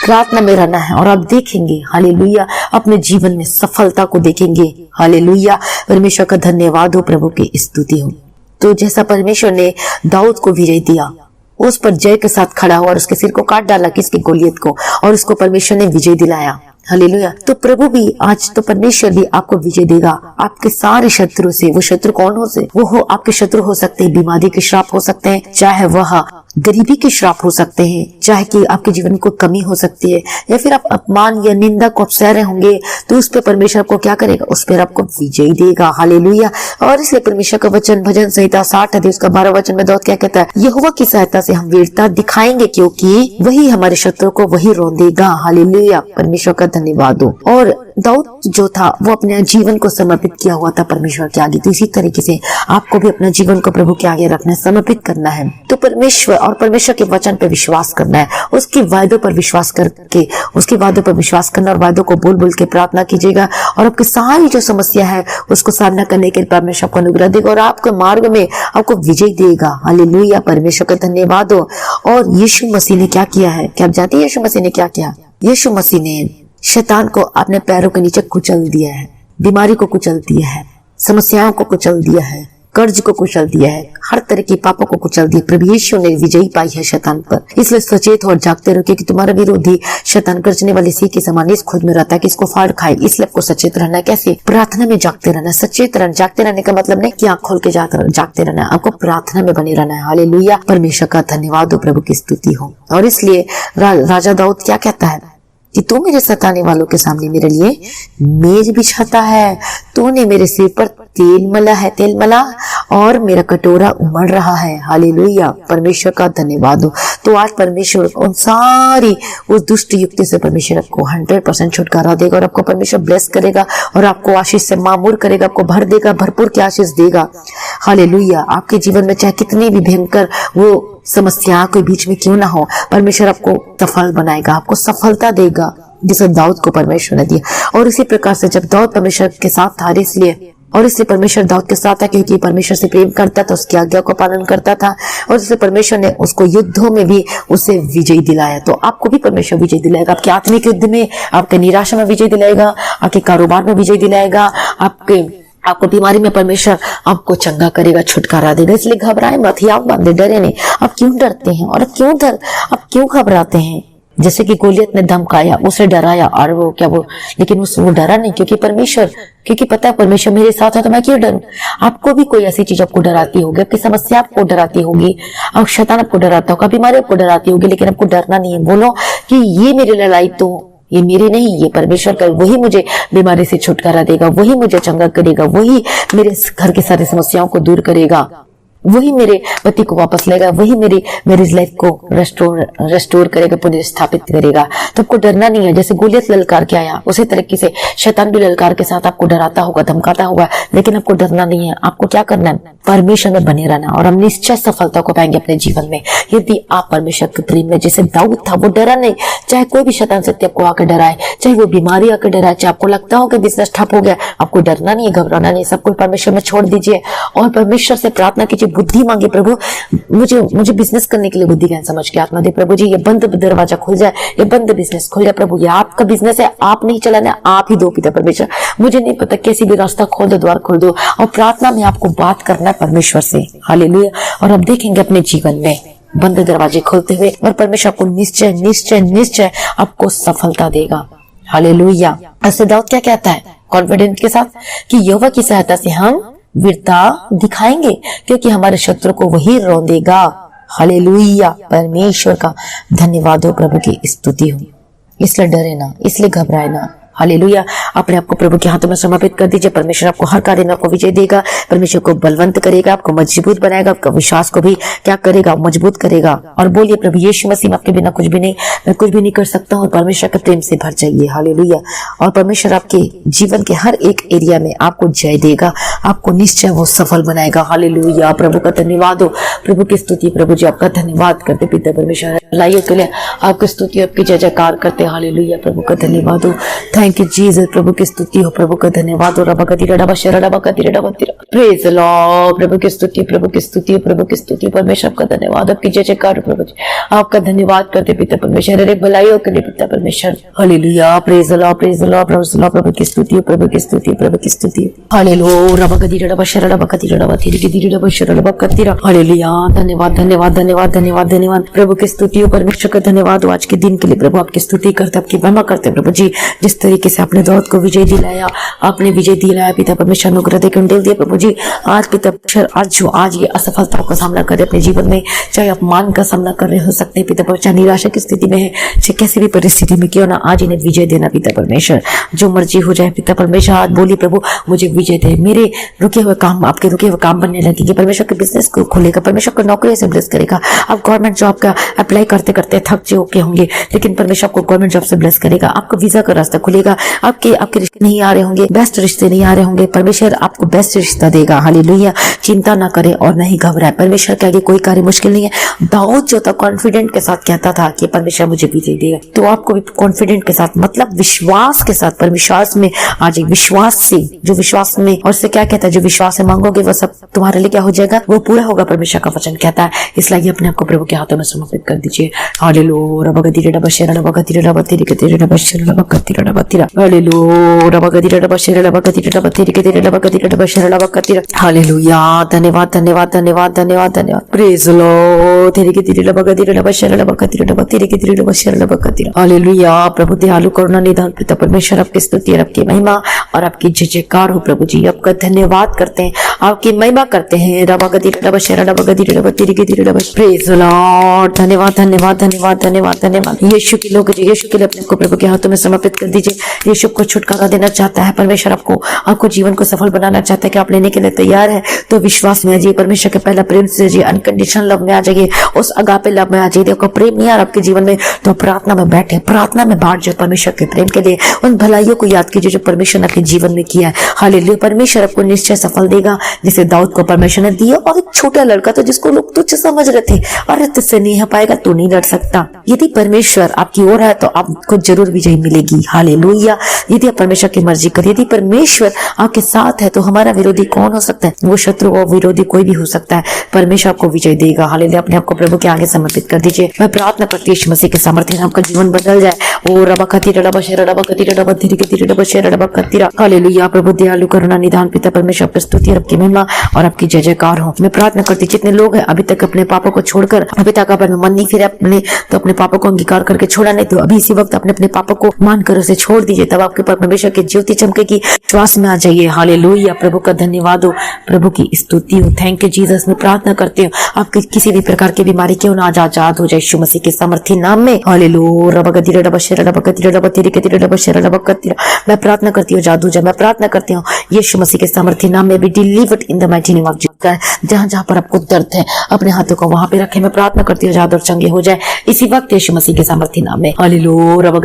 प्रार्थना में रहना है, और आप देखेंगे हालेलुया अपने जीवन में सफलता को देखेंगे। हालेलुया। परमेश्वर का धन्यवाद हो, प्रभु की स्तुति हो। तो जैसा परमेश्वर ने दाऊद को विजय दिया, उस पर जय के साथ खड़ा हुआ और उसके सिर को काट डाला, किसकी? गोलियत को, और उसको परमेश्वर ने विजय दिलाया। हालेलुया। तो प्रभु भी आज, तो परमेश्वर भी आपको विजय देगा आपके सारे शत्रु से। वो शत्रु कौन हो से? वो हो आपके शत्रु हो सकते हैं, बीमारी के श्राप हो सकते हैं, चाहे वह गरीबी के श्राप हो सकते हैं, चाहे कि आपके जीवन में कोई कमी हो सकती है, या फिर आप अपमान या निंदा को आप सह रहे होंगे, तो उस पर परमेश्वर को क्या करेगा? उस पर आपको विजय देगा। हालेलुया। और इसलिए परमेश्वर का वचन भजन संहिता 60 अध्याय उसका 12 वचन में दाऊद क्या कहता है? यहोवा की सहायता से हम वीरता दिखाएंगे, क्योंकि वही हमारे शत्रु को वही रौंदेगा। हालेलुया। परमेश्वर का धन्यवाद हो। और दाऊद जो था वो अपने जीवन को समर्पित किया हुआ था परमेश्वर के आगे। तो इसी तरीके से आपको भी अपना जीवन को प्रभु के आगे रखना है, समर्पित करना है। तो परमेश्वर और परमेश्वर के वचन पर विश्वास करना है, उसके वायदों पर विश्वास करके, उसके वायदों पर विश्वास करना, और वायदों को बोल बोल के प्रार्थना कीजिएगा, और आपकी सारी जो समस्या है उसको सामना करने के लिए परमेश्वर आपको अनुग्रह देगा, और आपके मार्ग में आपको विजय देगा। हालेलुया। परमेश्वर का धन्यवाद हो। और यीशु मसीह ने क्या किया है? क्या आप जानते हैं यीशु मसीह ने क्या किया? यीशु मसीह ने शैतान को अपने पैरों के नीचे कुचल दिया है, बीमारी को कुचल दिया है, समस्याओं को कुचल दिया है, कर्ज को कुचल दिया है, हर तरह के पापों को कुचल दिया। प्रभु यीशु ने विजयी पाई है शैतान पर। इसलिए सचेत हो और जागते रहो, क्योंकि तुम्हारा विरोधी शैतान गर्जने वाली सिंह के समान इस खुद में रहता है कि इसको फाड़ खाए। इसलिए आपको सचेत रहना है। कैसे? प्रार्थना में जागते रहना, सचेत रहना। जागते रहने का मतलब नहीं कि आंख खोल के जागते रहना है, आपको प्रार्थना में बने रहना है। हालेलुया। परमेश्वर का धन्यवाद हो, प्रभु की स्तुति हो। और इसलिए राजा दाऊद क्या कहता है कि तू मेरे सताने वालों के सामने मेरे लिए मेज बिछाता है, तूने मेरे सिर पर तेल मला और मेरा कटोरा उमड़ रहा है। हालेलुया। परमेश्वर का धन्यवाद हो। तो आज परमेश्वर उन सारी उस दुष्ट युक्ति से परमेश्वर आपको 100% छुटकारा देगा, और आपको परमेश्वर ब्लेस करेगा, और आपको आशीष से मामूर करेगा, आपको भर देगा, भरपूर की आशीष देगा। हालेलुया। आपके जीवन में चाहे कितनी भी भयंकर वो समस्या के बीच में क्यों ना हो, परमेश्वर आपको सफल बनाएगा, आपको सफलता देगा, जिसे दाऊद को परमेश्वर ने दिया। और इसी प्रकार से जब दाऊद परमेश्वर के साथ था, इसलिए परमेश्वर दाऊद के साथ था क्योंकि परमेश्वर से प्रेम करता था, उसकी आज्ञा को पालन करता था, और इसलिए परमेश्वर ने उसको युद्धों में भी उसे विजय दिलाया। तो आपको भी परमेश्वर विजय दिलाएगा, आपके आत्मिक युद्ध में, आपके निराशा में विजय दिलाएगा, आपके कारोबार में विजय दिलाएगा, आपको बीमारी में परमेश्वर आपको चंगा करेगा, छुटकारा देगा। इसलिए घबराए मत, हियाव बांधे, डरे नहीं। आप क्यों डरते हैं और आप क्यों घबराते हैं? जैसे कि गोलियत ने धमकाया, उसे डराया, और लेकिन वो डरा नहीं, क्योंकि पता है परमेश्वर मेरे साथ है, तो मैं क्यों डरूं? आपको भी कोई ऐसी चीज आपको डराती होगी, आपकी समस्या आपको डराती होगी, और शैतान आपको डराता होगा, बीमारी आपको डराती होगी, लेकिन आपको डरना नहीं है। बोलो कि ये मेरी लड़ाई तो ये मेरी नहीं, ये परमेश्वर का। वही मुझे बीमारी से छुटकारा देगा, वही मुझे चंगा करेगा, वही मेरे घर की सारी समस्याओं को दूर करेगा, वही मेरे पति को वापस लेगा, वही मेरी मैरिज लाइफ को रेस्टोर करेगा, पुनर्स्थापित करेगा। तो आपको डरना नहीं है। जैसे गोलियत ललकार के आया, उसी तरीके से शैतान भी ललकार के साथ आपको डराता होगा, धमकाता होगा, लेकिन आपको डरना नहीं है। आपको क्या करना है? परमेश्वर में बने रहना, और हम निश्चय सफलता को पाएंगे अपने जीवन में, यदि आप परमेश्वर के प्रेम में। जैसे दाऊद था, वो डरा नहीं, चाहे कोई भी शैतान शक्ति आपको आकर डराए, चाहे वो बीमारी आकर डराए, चाहे आपको लगता हो कि बिजनेस ठप हो गया, आपको डरना नहीं है, घबराना नहीं, सब कुछ परमेश्वर में छोड़ दीजिए, और परमेश्वर से प्रार्थना कीजिए, बुद्धि मांगे, प्रभु मुझे बिजनेस करने के लिए बुद्धि ज्ञान समझ के आत्मा दे। प्रभु जी, ये बंद दरवाजा खुल जाए, ये बंद बिजनेस खुल जाए। प्रभु, ये आपका बिजनेस है, आप नहीं चलाना, आप ही दो पिता परमेश्वर। मुझे नहीं पता, कैसी भी रास्ता खोल दो, द्वार खोल दो, और प्रार्थना में आपको बात करना है परमेश्वर से। हालेलुया। और अब देखेंगे अपने जीवन में बंद दरवाजे खोलते हुए, और परमेश्वर आपको निश्चय आपको सफलता देगा। हालेलुया। ऐसे दाऊद क्या कहता है? कॉन्फिडेंस के साथ कि यहोवा की सहायता से हम वीरता दिखाएंगे, क्योंकि हमारे शत्रु को वही रौंदेगा। हालेलुया, परमेश्वर का धन्यवाद हो, प्रभु की स्तुति हो। इसलिए डरे ना, इसलिए घबराए ना। हालेलुया, अपने आपको प्रभु के हाथों में समर्पित कर दीजिए। परमेश्वर आपको हर कार्य में आपको विजय देगा। परमेश्वर को बलवंत करेगा, आपको मजबूत बनाएगा, आपका विश्वास को भी क्या करेगा, मजबूत करेगा। और बोलिए, प्रभु यीशु मसीह, आपके बिना कुछ भी नहीं, मैं कुछ भी नहीं कर सकता हूँ। परमेश्वर के प्रेम से भर जाइए। हालेलुया, और परमेश्वर आपके जीवन के हर एक एरिया में आपको जय देगा, आपको निश्चय वो सफल बनाएगा। हालेलुया, प्रभु का धन्यवाद हो, प्रभु की स्तुति। प्रभु जी आपका धन्यवाद करते पिता परमेश्वर, लाइए के लिए आपकी स्तुति, आपकी जय जयकार करते। हालेलुया, प्रभु का धन्यवाद हो। थैंक यू जीसस, प्रभु की स्तुति हो, प्रभु का धन्यवाद हो। प्रेज द लॉर्ड, प्रभु की स्तुति, प्रभु की स्तुति, प्रभु की स्तुति। परमेश्वर आपका धन्यवाद, आपकी जय जयकार। प्रभु जी आपका धन्यवाद करते पिता परमेश्वर, अरे भलाइयों के लिए पिता परमेश्वर। Hallelujah, praise the lord, praise the lord, praise the lord. प्रभु की स्तुति, प्रभु की स्तुति, प्रभु की स्तुति। हालेलुया, हालेलुया, धन्यवाद धन्यवाद धन्यवाद धन्यवाद धन्यवाद। प्रभु की स्तुति हो, परमेश्वर का धन्यवाद हो आज के दिन के लिए। प्रभु आपकी स्तुति करते, आपकी महिमा करते प्रभु जी। जिस तरीके से आपने दाऊद को विजय दिलाया, आपने विजय दिलाया पिता परमेश्वर, अनुग्रह देकर उन्हें दिया प्रभु जी। आज पिता परमेश्वर, आज ये असफलताओं का सामना कर रहे अपने जीवन में, चाहे अपमान का सामना कर रहे हो सकते हैं पिता परमेश्वर, निराशा की स्थिति में है, चाहे कैसी भी परिस्थिति में क्यों ना, आज इन्हें विजय देना पिता परमेश्वर। जो मर्जी हो जाए पिता परमेश्वर, आज बोलिए प्रभु मुझे विजय दे। मेरे रुके हुए काम, आपके रुके हुए काम बनने लगेंगे। परमेश्वर के बिजनेस को खोलेगा, परमेश्वर को नौकरी से ब्लेस करेगा। आप गवर्नमेंट जॉब का अप्लाई करते करते थक चुके होंगे, लेकिन परमेश्वर आपको गवर्नमेंट जॉब से ब्लेस करेगा। आपको वीजा का रास्ता खुलेगा। आपके रिश्ते नहीं आ रहे होंगे, बेस्ट रिश्ते नहीं आ रहे होंगे, परमेश्वर आपको बेस्ट रिश्ता देगा। हालेलुया, चिंता ना करें और नहीं घबराए। परमेश्वर के आगे कोई कार्य मुश्किल नहीं है। दाऊद जो था कॉन्फिडेंट के साथ कहता था कि परमेश्वर मुझे विजय देगा, तो आपको भी कॉन्फिडेंट के साथ, मतलब विश्वास के साथ, पर विश्वास में आज विश्वास से, जो विश्वास में, और से क्या कहता है, जो विश्वास से मांगोगे वो सब तुम्हारे लिए क्या हो जाएगा, वो पूरा होगा। परमेश्वर का वचन कहता है। इसलिए अपने आपको प्रभु के हाथों में समर्पित कर दीजिए। हालेलुया, धन्यवाद धन्यवाद धन्यवाद धन्यवाद धन्यवाद। Praise Lord. हालेलुया, प्रभु दयालु करुणा निधान पिता परमेश्वर, आपकी स्तुति और आपकी महिमा और आपकी जय जयकार हो। प्रभु जी आपका धन्यवाद करते हैं, आपकी महिमा करते हैं। प्रेज लॉर्ड, धन्यवाद धन्यवाद धन्यवाद धन्यवाद धन्यवाद। यीशु के लोग, यीशु के लिए अपने को प्रभु के हाथों में समर्पित कर दीजिए। यीशु को छुटकारा देना चाहता है परमेश्वर, आपको जीवन को सफल बनाना चाहता है कि आप लेने के लिए तैयार है, तो विश्वास में आ जाइए, परमेश्वर के पहला प्रेम से जाइए, अनकंडीशनल लव में आ जाइए, उस अगापे लव में आ जाइए। देखो प्रेम नहीं आ रहा आपके जीवन में, तो प्रार्थना में बैठे, प्रार्थना में बांट जाओ परमेश्वर के प्रेम के लिए। उन भलाइयों को याद कीजिए जो परमेश्वर ने आपके जीवन में किया है। हालेलुया, परमेश्वर आपको निश्चय सफल देगा, जैसे दाऊद को परमेश्वर ने दिया। और एक छोटा लड़का था जिसको लोग तुच्छ समझ रहे थे, अरे तुझसे नहीं हो पाएगा, तू नहीं लड़ सकता। यदि परमेश्वर आपकी ओर है तो आपको जरूर विजय मिलेगी। हालेलुया, यदि आप परमेश्वर की मर्जी करिए, यदि परमेश्वर आपके साथ है तो हमारा विरोधी कौन हो सकता है? वो शत्रु और विरोधी कोई भी हो सकता है, परमेश्वर आपको विजय देगा। हालेलुया, अपने आपको प्रभु के आगे समर्पित कर दीजिए। मैं प्रार्थना करती हूं यीशु मसीह के सामर्थ्य से आपका जीवन बदल जाए। ओ रबा खती रबा शेर रबा खती रबा धीरे धीरे रबा शेर रबा खती। हालेलुया, प्रभु दयालु करुणा निधान पिता परमेश्वर, आपकी स्तुति और आपकी महिमा और आपकी जय जयकार हो। मैं प्रार्थना करती हूं जितने लोग हैं अभी तक अपने पापों को छोड़कर, अभी तक अपने मन नहीं फिरे अपने, तो अपने पापों को अंगीकार करके छोड़ा नहीं, तो अभी इसी वक्त अपने अपने पापों को मानकर उसे छोड़ दीजिए, तब आपके ऊपर परमेश्वर की ज्योति चमकेगी, श्वास में आ जाइए। हालेलुया, प्रभु का धन्यवाद हो, प्रभु की स्तुति हो। Thank you Jesus. मैं प्रार्थना करती हूँ आपकी किसी भी प्रकार की बीमारी क्यों ना आज आजाद हो जाए यीशु मसीह के सामर्थ्य नाम में। हालेलुया, मैं प्रार्थना करती हूँ जादू जा, मैं प्रार्थना करती हूँ यीशु मसीह के सामर्थ्य नाम में, be delivered in the mighty name of Jesus. जहां जहां पर आपको दर्द है अपने हाथों को वहां पे रखें। मैं प्रार्थना करती हूँ जादू और चंगे हो जाए इसी वक्त यीशु मसीह के सामर्थ्य नाम में। हालेलुया,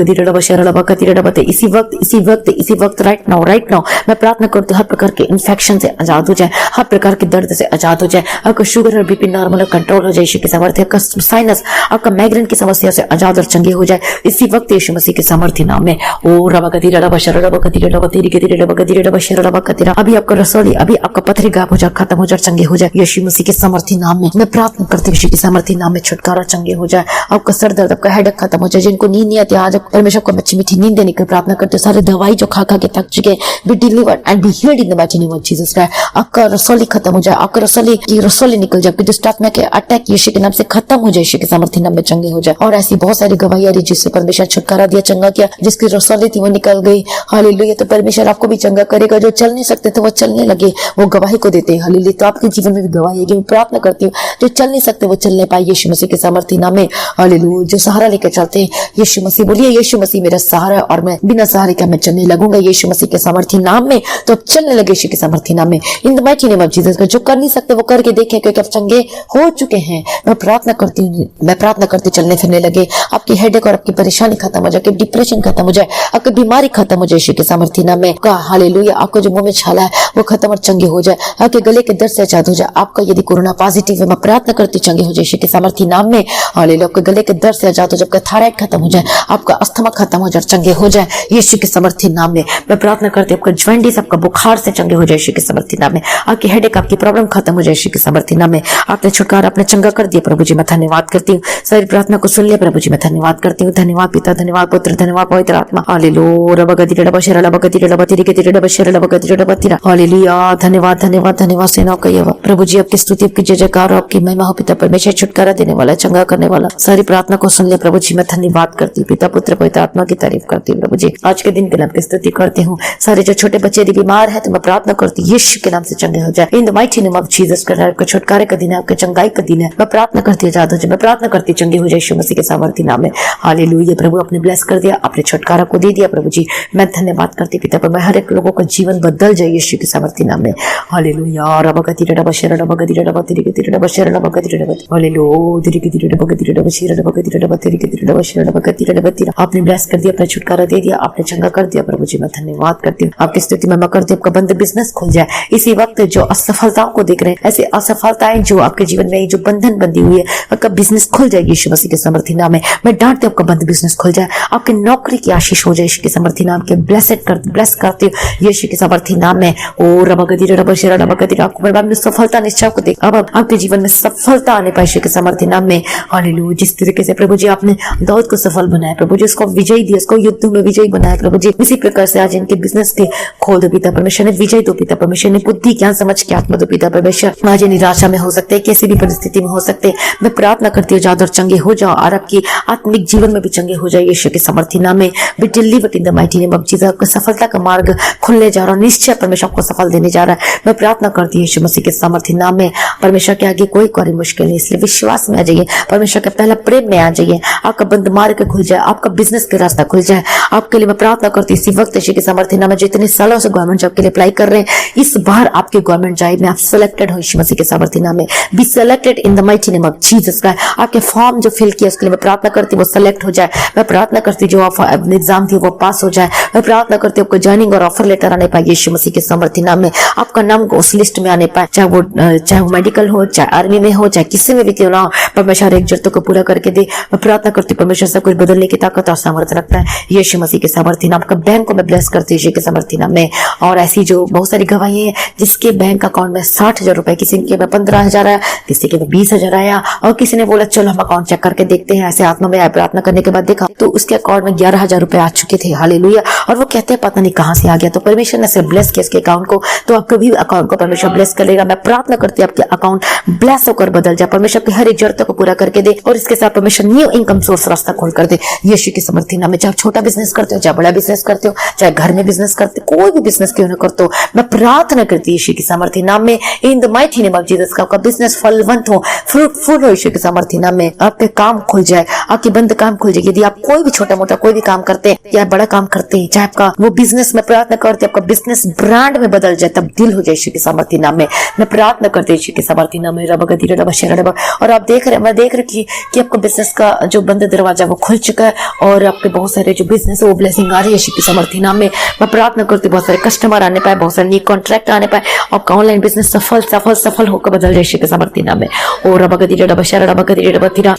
इसी वक्त राइट नाउ मैं प्रार्थना करती हूँ हर प्रकार के इन्फेक्शन से आजाद हो जाए, हर प्रकार के दर्द से आजाद हो जाए। आपका शुगर और बीपी नॉर्मल कंट्रोल हो जाए यीशु के सामर्थ्य। आपका साइनस, आपका माइग्रेन की समस्या से आजाद और चंगे हो जाए इसी वक्त यीशु मसीह के सामर्थ्य नाम में। ओ रबा गदी रबा शर रबा गदी रबा तेरी गदी रबा गदी रबा शर रबा रबकतिरा, अभी आपका रसोली, अभी आपका पथरी गायब हो जाए, खत्म हो जाए, चंगे हो जाए यीशु मसीह के सामर्थी नाम में। मैं प्रार्थना करती हूँ यीशु के सामर्थी नाम में छुटकारा चंगे हो जाए, आपका सर दर्द, आपका हेडेक खत्म हो जाए। जिनको नींद नहीं आती आज परमेश्वर को अच्छी मीठी नींद देने की प्रार्थना करते हो। सारे दवाई जो खा खा के थक चुके be delivered and be healed in the mighty name of Jesus Christ. आपका रसोली खत्म हो जाए, आपका रसोली की रसोली निकल जाए, आपकी दुष्ट आत्मा के अटैक यीशु के नाम से खत्म हो जाए, यीशु के सामर्थी नाम में चंगे हो जाए। और ऐसी बहुत सारी गवाही आ रही जिससे परमेश्वर छुटकारा दिया, चंगा किया, जिसकी रसोली थी वो निकल गई। हालेलुया। तो परमेश्वर आपको भी चंगा करेगा। जो चल नहीं सकते थे वो चलने लगे, वो गवाही को देते हैं। हालेलुया। तो आपके जीवन में भी गवाही है। मैं प्रार्थना करती हूँ जो चल नहीं सकते वो चलने पाए यीशु मसीह के सामर्थी नाम में। हालेलुया। जो सहारा लेकर चलते हैं यीशु मसीह, बोलिए यीशु मसीह मेरा सहारा और मैं बिना सहारे का मैं चलने लगूंगा यीशु मसीह के सामर्थी नाम में। तो अब चलने लगे यीशु के सामर्थी नाम में in the mighty name of Jesus. जो कर नहीं सकते वो करके देखें, क्योंकि अब चंगे हो चुके हैं। मैं प्रार्थना करती चलने फिरने लगे। आपकी हेडेक और आपकी परेशानी खत्म हो जाए, आपकी डिप्रेशन खत्म हो जाए, आपकी बीमारी खत्म हो जाए यीशु के सामर्थी नाम में। हालेलुया। आपको जो मुंह में छाला है वो खत्म और चंगे हो जाए, आपके गले के दर्द से आजाद हो जाए। आपका यदि कोरोना पॉजिटिव है मैं प्रार्थना करती चंगे हो जाए यीशु के सामर्थी नाम में। हालेलुया। आपके गले के दर्द से आजाद हो जाए, आपका थायराइड खत्म हो जाए, आपका अस्थमा खत्म हो जाए, चंगे हो जाए यीशु के सामर्थी नाम में। मैं प्रार्थना करती हूँ आपका जॉइंटिस, आपका बुखार से चंगे हो जाए यीशु के सामर्थी नाम में। आपकी हेडेक, आपकी प्रॉब्लम खत्म हो जाए यीशु के सामर्थी नाम में। आपने छुटकारा, आपने चंगा कर दिया प्रभु जी, मैं धन्यवाद करती हूँ। सारी प्रार्थना को सुन लिया प्रभु जी, मैं धन्यवाद करती हूँ। धन्यवाद पिता, धन्यवाद पुत्र, धन्यवाद पवित्र आत्मा। हालेलुया। रबगति रबशर रबगति रबति रबति रबशर रबगति रबति। हालेलुया। धन्यवाद धन्यवाद धन्यवाद सेनाओं का यहोवा। प्रभु जी आपकी स्तुति, आपकी जय जयकार और आपकी महिमा हो पिता परमेश्वर, छुटकारा देने वाला, चंगा करने वाला। सारी प्रार्थना को सुन लिया प्रभु जी, मैं धन्यवाद करती हूँ। पिता पुत्र पवित्र आत्मा की तारीफ करती हूँ प्रभु जी। आज के दिन के लिए आपकी स्तुति करती हूँ। सारे जो छोटे बच्चे यदि बीमार है तो मैं प्रार्थना करती हूँ यीशु के नाम से चंगे हो जाए in the mighty name of Jesus Christ. आपके छुटकारे का दिन है, आपके चंगाई का दिन है। मैं प्रार्थना करती हूँ आजाद हो जाए, मैं प्रार्थना करती हूँ चंगे हो जाए यीशु मसीह के सामर्थी नाम में। हालेलुया। प्रभु आपने ब्लेस कर दिया, आपने छुटकारा को दे दिया प्रभु जी, मैं धन्यवाद करती पिता पर। मैं हर एक लोगों का जीवन बदल जाए यीशु के सामर्थी नाम में। हालेलुया। रबगति रबशर रबगति रबति रबशर रबगति रबति। हालेलुया। दिरिगति रबगति रबशर रबगति रबति रबशर रबगति रबति। आपने ब्लेस कर दिया, अपना छुटकारा दे दिया, आपने चंगा कर दिया प्रभु जी, मैं धन्यवाद करती हूँ। आपकी स्तुति मैं करती हूँ। आपका बंद बिजनेस खुल जाए इसी वक्त। जो असफलताओं को देख रहे हैं, ऐसे असफलताएं जो आपके जीवन में जो बंधन बंधी हुई है, आपका बिजनेस खुल जाए यीशु मसीह के सामर्थी नाम में। मैं डांटती हूँ आपका बंद बिजनेस खुल जाए, आपकी नौकरी की आशीष हो जाए यीशु के सामर्थी नाम के। ब्लेस करती हूँ यीशु के सामर्थी नाम में। ओ रबगति रबशर रबगति। आपको में सफलता निश्चय को देख, अब आपके जीवन में सफलता आने पाए यीशु के सामर्थी नाम में। हालेलुया। जिस तरीके से प्रभु जी आपने दाऊद को सफल बनाया प्रभु जी, उसको विजयी दिया, उसको युद्ध में विजयी बनाया प्रभु जी, इसी प्रकार से आज इनके बिजनेस के खोल दो पिता परमेश्वर ने, विजय दो पिता परमेश्वर ने, बुद्धि ज्ञान समझ के आत्मा दो पिता परमेश्वर। आज निराशा में हो सकते हैं, किसी भी परिस्थिति में हो सकते हैं, मैं प्रार्थना करती हूँ जाओ और चंगे हो जाओ और आपकी आत्मिक जीवन में भी चंगे हो जाए यीशु के सामर्थी नाम में। Be delivered in the mighty name of Jesus. आपको सफलता का मार्ग खुलने जा रहा है, निश्चय परमेश्वर आपको सफल देने जा रहा है। मैं प्रार्थना करती हूँ यीशु मसीह के सामर्थी नाम में। परमेश्वर के आगे कोई कार्य मुश्किल नहीं, इसलिए विश्वास में आ जाइए, परमेश्वर के पहला प्रेम में आ जाइए। आपका बंद मार्ग खुल जाए, आपका बिजनेस का रास्ता खुल जाए। आपके लिए मैं प्रार्थना करती हूँ इसी वक्त यीशु के सामर्थी नाम में। जो इतने सालों से गवर्नमेंट जॉब के लिए अप्लाई कर रहे हैं, इस बार आपके गवर्नमेंट जॉब में आप सिलेक्टेड हो यीशु मसीह के सामर्थी नाम में। Be selected in the mighty name of Jesus Christ. आपके फॉर्म जो फिल किया उसके लिए मैं प्रार्थना करती हूँ वो सिलेक्ट हो जाए। मैं प्रार्थना करती हूँ जो एग्जाम थी वो पास हो जाए। मैं प्रार्थना करती हूँ आपको ज्वाइनिंग और ऑफर लेटर आने पाए यीशु मसीह के सामर्थी नाम में। आपका नाम उस लिस्ट में आने पाए, चाहे वो मेडिकल हो, चाहे आर्मी में हो, चाहे किसी में भी क्यों ना हो, परमेश्वर एक जरूरतों को पूरा करके दे। मैं प्रार्थना करती हूँ परमेश्वर सब कुछ बदलने की ताकत और सामर्थ्य रखता है यीशु मसीह के सामर्थी नाम। आपका बैंक को मैं ब्लेस करती हूँ यीशु के सामर्थी नाम में। और ऐसी जो बहुत सारी गवाही है जिसके बैंक अकाउंट में 60,000 रुपए, किसी के में 15,000 आया, किसी के में 20,000 आया, और किसी ने बोला चलो हम अकाउंट चेक करके देखते हैं। ऐसे आत्मा में प्रार्थना करने के बाद देखा तो उसके अकाउंट में 11,000 रुपए आ चुके थे। हालेलुया। और वो कहते हैं पता नहीं कहां से आ गया, तो परमेश्वर ने सिर्फ ब्लेस किया इसके अकाउंट को, तो आपके भी अकाउंट को परमेश्वर ब्लेस करेगा। मैं प्रार्थना करती हूँ आपके अकाउंट ब्लेस होकर बदल जाए, परमेश्वर की हर एक जरूरतों को पूरा करके दे, और इसके साथ परमेश्वर न्यू इनकम सोर्स रास्ता खोल कर दे यीशु की समर्थी नाम में। चाहे छोटा बिजनेस करते हो, चाहे बड़ा बिजनेस करते हो, चाहे घर में बिजनेस करते हो, कोई भी बिजनेस क्यों ना करते हो, मैं प्रार्थना करती हूँ यीशु की समर्थी नाम में। In the mighty name of Jesus का आपका बिजनेस फलवंत हो, फ्रूटफुल हो यीशु की समर्थी नाम में। आपके काम खुल जाए, आपके बंद काम खुल जाए। यदि आप कोई भी छोटा मोटा कोई भी काम करते हैं या बड़ा काम करते हैं, चाहे आपका वो बिजनेस, में प्रार्थना करते हैं आपका बिजनेस ब्रांड में बदल जाए, तब्दील हो जाए यीशु की समर्थी नाम में। मैं प्रार्थना करती हूँ यीशु की समर्थी नाम में। रबगति रबशर रब। और आप देख रहे सारे मैं देख रही कि आपका बिजनेस का जो बंद दरवाजा वो खुल चुका है और आपके बहुत सारे जो बिजनेस है वो ब्लेसिंग आ रही है यीशु की समर्थी नाम में। मैं प्रार्थना करती हूँ बहुत सारे कस्टमर आने पाए, बहुत सारे न्यू कॉन्ट्रैक्ट आने पाए, आपका ऑनलाइन बिजनेस सफल सफल सफल होकर बदल जाए यीशु के समर्थी नाम में। और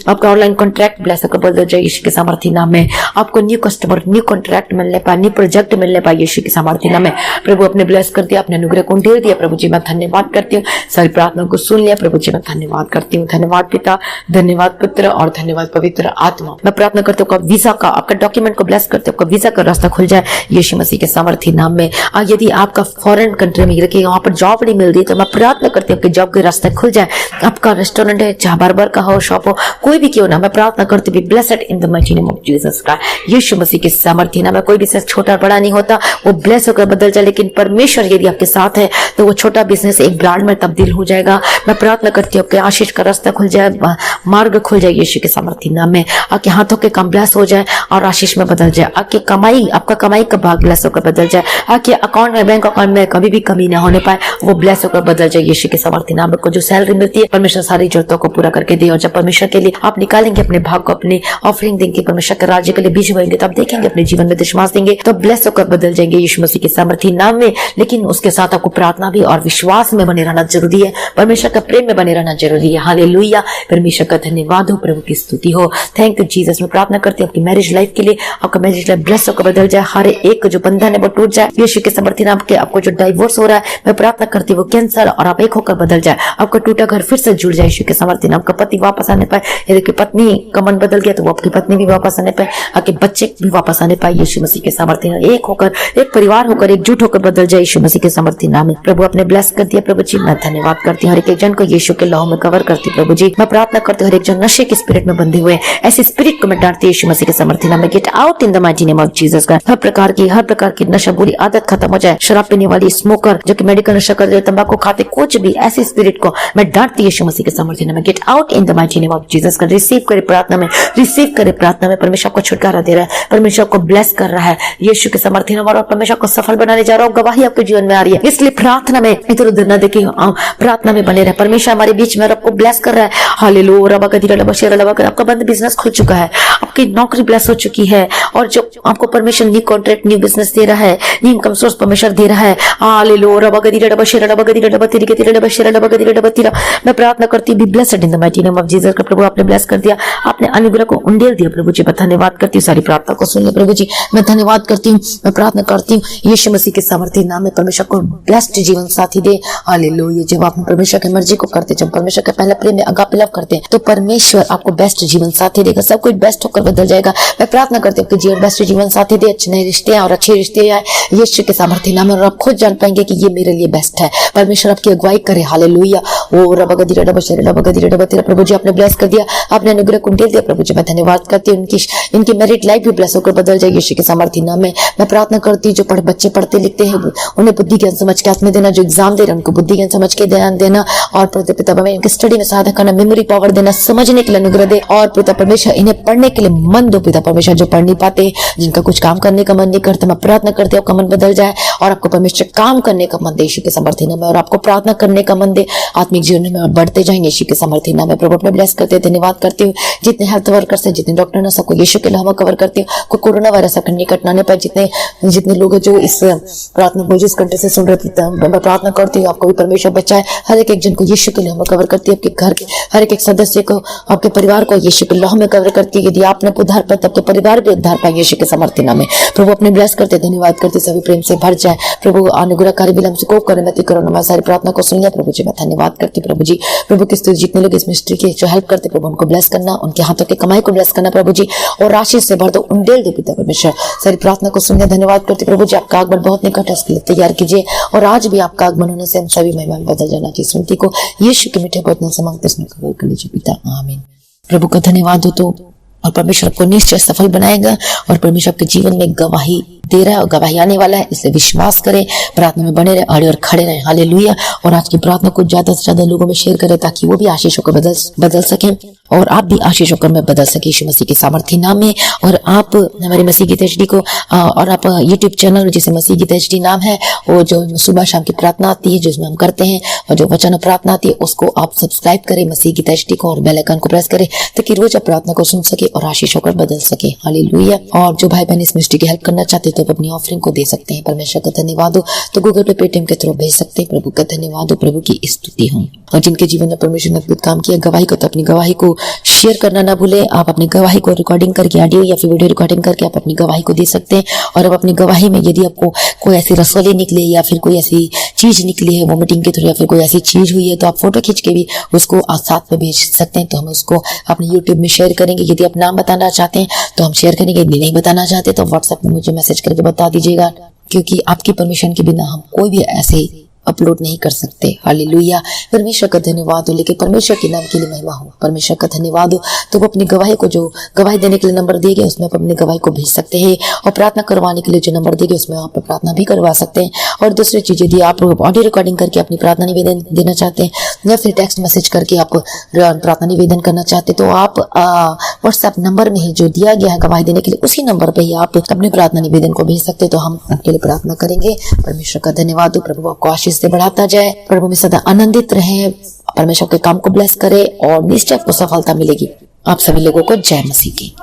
आपका ऑनलाइन कॉन्ट्रैक्ट ब्लेस होकर बदल जाए यीशु के समर्थी नाम में। आपको न्यू कस्टमर, न्यू कॉन्ट्रैक्ट मिलने पाए, न्यू प्रोजेक्ट मिलने पाए यीशु के समर्थी नाम में। प्रभु अपने ब्लेस कर दिया, अपने अनुग्रह को ढेर दिया। प्रभु जी मैं धन्यवाद करती हूँ, सारी प्रार्थना को सुन लिया। प्रभु जी मैं धन्यवाद करती हूँ। धन्यवाद पिता, धन्यवाद पुत्र और धन्यवाद पवित्र आत्मा। मैं प्रार्थना करती हूँ आपका वीजा का, आपका डॉक्यूमेंट को ब्लेस करते हो, आपका वीजा का रास्ता खुल जाए यीशु मसीह के सामर्थी नाम में। यदि आपका फॉरेन कंट्री में रखिए वहां पर जॉब नहीं मिल रही तो मैं प्रार्थना करती हूँ आपके जॉब के रास्ते खुल जाए। आपका रेस्टोरेंट है, चाहे बार्बर का हो, शॉप हो, कोई भी क्यों ना, मैं प्रार्थना करती हूँ blessed in the mighty name of Jesus का, यीशु मसीह के सामर्थी नाम में। कोई बिजनेस छोटा बड़ा नहीं होता, वो ब्लेस होकर बदल जाए, लेकिन परमेश्वर यदि आपके साथ है तो वो छोटा बिजनेस एक ब्रांड में तब्दील हो जाएगा। मैं प्रार्थना करती हूँ आपके आशीष का रास्ता खुल जाए, मार्ग खुल जाए यीशु के सामर्थी नाम में। आपके हाथों के काम ब्लेस हो जाए और आशीष में बदल जाए। आपकी कमाई, आपका कमाई का भाग ब्लेस होकर बदल जाए। आपके अकाउंट में, बैंक अकाउंट में कभी भी कमी ना होने पाए, वो ब्लेस होकर बदल जाए यीशु के सामर्थी नाम को। जो सैलरी मिलती है परमेश्वर सारी जरूरतों को पूरा करके दे। और जब परमेश्वर के लिए आप निकालेंगे अपने भाग को, अपने ऑफरिंग देंगे, परमेश्वर के राज्य के लिए बीज बोएंगे, तब देखेंगे अपने जीवन में विश्वास देंगे तो ब्लेस होकर बदल जाएंगे यीशु मसीह के सामर्थी नाम में। लेकिन उसके साथ आपको प्रार्थना भी और विश्वास में बने रहना जरूरी है, परमेश्वर का प्रेम में बने रहना जरूरी है। हालेलुया, परमेश्वर का धन्यवाद हो, प्रभु की स्तुति हो। Thank you Jesus. मैं प्रार्थना करती हूँ आपकी मैरिज लाइफ के लिए, आपका मैरिज लाइफ ब्लेस होकर बदल जाए, हर एक जो बंधन है वो टूट जाए यीशु के सामर्थी नाम के। आपको जो डाइवोर्स हो रहा है मैं प्रार्थना करती हूँ वो कैंसर और आप एक होकर बदल जाए। आपका टूटा घर फिर से जुड़ जाए यीशु के सामर्थी नाम। आपका पति वापस आने पाए, यदि पत्नी का मन बदल गया तो वो आपकी पत्नी भी वापस आने पाए, आपके बच्चे भी वापस आने पाए यीशु मसीह के सामर्थी नाम। एक होकर, एक परिवार होकर, एकजुट होकर बदल जाए यीशु मसीह के सामर्थी नाम में। प्रभु अपने ब्लेस कर दिया। प्रभु जी मैं धन्यवाद करती हूँ, हर एक जन को यीशु के लहू में कवर करती हूँ। प्रभु जी मैं प्रार्थना करती हूँ हर एक जन नशे के स्पिरिट में बंधे हुए ऐसे स्पिरिट को मैं डांटती हूँ यीशु मसीह के सामर्थी नाम में। Get out in the mighty name of Jesus का। हर प्रकार की नशा, बुरी आदत खत्म हो जाए। शराब पीने वाली, स्मोकर, जो कि मेडिकल नशा कर रहे, तंबाकू खाते, कुछ भी ऐसे स्पिरिट को मैं डांटती हूँ यीशु मसीह के सामर्थी नाम में। Get out in the mighty name of Jesus का। रिसीव करे प्रार्थना में, रिसीव करे प्रार्थना में। परमेश्वर को छुटकारा दे रहा है, परमेश्वर को ब्लेस कर रहा है यीशु के सामर्थी नाम। और परमेश्वर को सफल बनाने जा रहा हूँ, गवाही आपके जीवन में आ रही है। इसलिए प्रार्थना में इधर उधर न देखिए, प्रार्थना में बने रहे। परमेश्वर हमारे बीच में आपको ब्लेस कर रहा है। हालेलुया, आपका बंद बिजनेस खुल चुका है, आपकी नौकरी ब्लेस हो चुकी है। और जो आपको परमेश्वर न्यू कॉन्ट्रैक्ट, न्यू बिजनेस दे रहा है, न्यू इनकम सोर्स परमेश्वर दे रहा है। मैं प्रार्थना करती हूँ be blessed in the mighty name of Jesus का। प्रभु आपने ब्लेस कर दिया, आपने अनुग्रह को उंडेल दिया। प्रभु जी मैं धन्यवाद करती हूँ, सारी प्रार्थना को सुन लिया। प्रभु जी मैं धन्यवाद करती हूँ, मैं प्रार्थना करती हूँ यीशु मसीह के सामर्थी नाम में परमेश्वर को ब्लेस्ड जीवन साथी दे। हालेलुया। जब आप परमेश्वर की मर्जी को करते, जब परमेश्वर के पहले प्रेम में अगापे लव करते हैं तो परमेश्वर आपको बेस्ट जीवन साथी देगा, सब कुछ बेस्ट होकर बदल जाएगा। मैं प्रार्थना करती हूँ कि जीवन बेस्ट जीवन साथी दे, अच्छे नए रिश्ते और अच्छे रिश्ते आए यीशु के सामर्थी नाम में। और आप खुद जान पाएंगे कि ये मेरे लिए बेस्ट है। परमेश्वर आपकी अगुवाई करे। हालेलुया। प्रभु जी आपने ब्लेस कर दिया, आपने अनुग्रह को दे दिया। प्रभु जी मैं धन्यवाद करती हूँ, इनकी मैरिड लाइफ भी ब्लेस होकर बदल जाए यीशु के सामर्थी नाम में। मैं प्रार्थना करती हूँ जो बच्चे पढ़ते लिखते हैं उन्हें बुद्धि ज्ञान समझ के आत्मा देना, जो एग्जाम दे रहे हैं उनको बुद्धि ज्ञान समझ के ध्यान देना। और पिता में इनके स्टडी में सहायता करना, मेमोरी पावर देना, समझने के लिए अनुग्रह दे। और पिता परमेश्वर इन्हें पढ़ने के लिए मन दो। पिता परमेश्वर जो पढ़ नहीं पाते, जिनका कुछ काम करने का मन नहीं करता, मैं प्रार्थना करती हूँ आपका मन बदल जाए और आपको परमेश्वर काम करने का मन दे यीशु के सामर्थी नाम में। और आपको प्रार्थना करने का मन दे, आत्मिक जीवन में बढ़ते जाएंगे यीशु के सामर्थी नाम में। प्रभु अपने ब्लेस करते हैं, धन्यवाद करती हूँ। जितने हेल्थ वर्कर्स हैं, जितने डॉक्टर हैं, सबको यीशु के नाम में कवर करती हूँ। कोई कोरोना वायरस का निकट ना आने पाए। जितने लोग जो इस प्रार्थना को जिस कंट्री से सुन रहे, मैं प्रार्थना करती हूँ आपको भी परमेश्वर बचाए। हर एक जन को यीशु के नाम में कवर करती है। आपके घर के हर एक सदस्य को, आपके परिवार को यीशु के नाम में कवर करती है। यदि आपने उद्धार पाया तो आपके परिवार भी उद्धार पाए यीशु के सामर्थी नाम में। प्रभु अपने ब्लेस करते, धन्यवाद करते, सभी प्रेम से भर जाए। प्रभु अनुग्रहकारी विलंब से को करे मत करो। मैं सारी प्रार्थना को सुन लिया। प्रभु जी मैं धन्यवाद करती हूँ। प्रभु जी प्रभु की स्तुति, जितने लोग इस मिनिस्ट्री की जो हेल्प करते प्रभु उनको ब्लेस करना, उनके हाथों की कमाई को ब्लेस करना प्रभु जी, और आशीष से भर दो, उंडेल दे पिता परमेश्वर। सारी प्रार्थना को सुनने धन्यवाद करते प्रभु जी। आपका आगमन बहुत निकट है, इसके लिए तैयार कीजिए। और आज भी आपका आगमन होने से हम सभी महिमा में बदल जाना चाहिए। सुनती को यीशु के मीठे वचनों से मांगते, इसमें कबूल कर लीजिए पिता, आमीन। प्रभु का धन्यवाद हो। तो और परमेश्वर आपको निश्चय सफल बनाएगा और परमेश्वर आपके जीवन में गवाही दे रहा है और गवाही आने वाला है। इसलिए विश्वास करें, प्रार्थना में बने रहे, अड़े और खड़े रहे। हालेलुया। और आज की प्रार्थना को ज्यादा से ज्यादा लोगों में शेयर करें ताकि वो भी आशीषों को बदल सकें और आप भी आशीषों को में बदल सके यीशु मसीह के सामर्थी नाम में। और आप हमारे मसीह गीत HD को और आप यूट्यूब चैनल जिसे मसीह गीत HD नाम है, वो जो सुबह शाम की प्रार्थना आती है जिसमें हम करते हैं और जो वचन प्रार्थना आती है उसको आप सब्सक्राइब करें मसीह गीत HD को और बेल आइकन को प्रेस करें ताकि रोज आप प्रार्थना को सुन सके और आशीषों को बदल सके। हालेलुया। और जो भाई बहन इस मिनिस्ट्री की हेल्प करना चाहते हैं तो अपनी ऑफरिंग को दे सकते हैं। परमेश्वर का धन्यवाद हो तो गूगल पे पेटीएम के थ्रू भेज सकते हैं। प्रभु का धन्यवाद हो, प्रभु की स्तुति हो। और जिनके जीवन में परमेश्वर ने अद्भुत काम किया गवाही को, तो अपनी गवाही को शेयर करना ना भूले। आप अपनी गवाही को रिकॉर्डिंग करके ऑडियो या फिर वीडियो रिकॉर्डिंग करके आप अपनी गवाही को दे सकते हैं। और अब अपनी गवाही में यदि आपको कोई ऐसी रसोली निकले या फिर कोई ऐसी चीज निकली है वोमिटिंग के थ्रू या फिर कोई ऐसी चीज हुई है तो आप फोटो खींच के भी उसको साथ में भेज सकते हैं। तो हम उसको अपने यूट्यूब में शेयर करेंगे। यदि आप नाम बताना चाहते हैं तो हम शेयर करेंगे, यदि नहीं बताना चाहते तो व्हाट्सएप में मुझे मैसेज करके बता दीजिएगा, क्योंकि आपकी परमिशन के बिना हम कोई भी ऐसे अपलोड नहीं कर सकते। हालेलुया। परमेश्वर का धन्यवाद हो। लेकिन परमेश्वर के नाम के लिए महिमा हो। परमेश्वर का धन्यवाद हो। तो वो अपनी गवाही को, जो गवाही देने के लिए नंबर दिए गए उसमें आप अपनी गवाही को भेज सकते हैं। और प्रार्थना करवाने के लिए जो नंबर दिए गए उसमें आप प्रार्थना भी करवा सकते हैं। और दूसरी चीज, यदि आप ऑडियो रिकॉर्डिंग करके अपनी प्रार्थना निवेदन देना चाहते हैं या फिर टेक्स्ट मैसेज करके आप प्रार्थना निवेदन करना चाहते हैं तो आप व्हाट्सएप नंबर में जो दिया गया है गवाही देने के लिए उसी नंबर पर ही आप अपने प्रार्थना निवेदन को भेज सकते हैं। तो हम आपके लिए प्रार्थना करेंगे। परमेश्वर का धन्यवाद हो। प्रभु आपको आशीष से बढ़ाता जाए। प्रभु में सदा आनंदित रहे। परमेश्वर के काम को ब्लेस करे और निश्चय आपको सफलता मिलेगी। आप सभी लोगों को जय मसीह की।